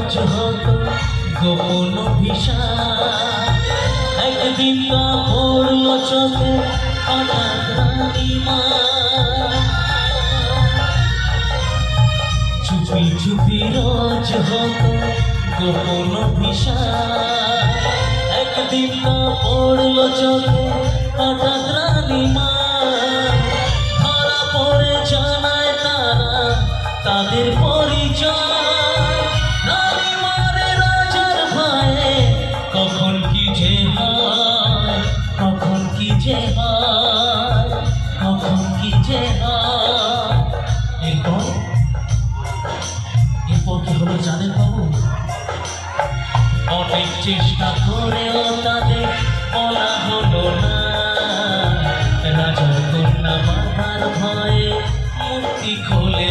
রোজ হতো গোপন অভিশাপ। একদিন তা পড়ল চোখে হঠাৎ রানীমা, চুপি চুপি রোজ হতো গোপন অভিশাপ। একদিন তা পড়ল চোখে হঠাৎ রানীমা, ধরা পড়ে জানায় তারা তাদের পরিচয়। রানীমারে রাজার ভয়ে কখন কি যে হয়, কখন কি যে হয়, কখন কি যে হয়। এরপর কি হলো জানেন বাবু? অনেক চেষ্টা করেও তাদের বলা হলো না, রাজার কন্যা বাবার ভয়ে মুক্তি খোলে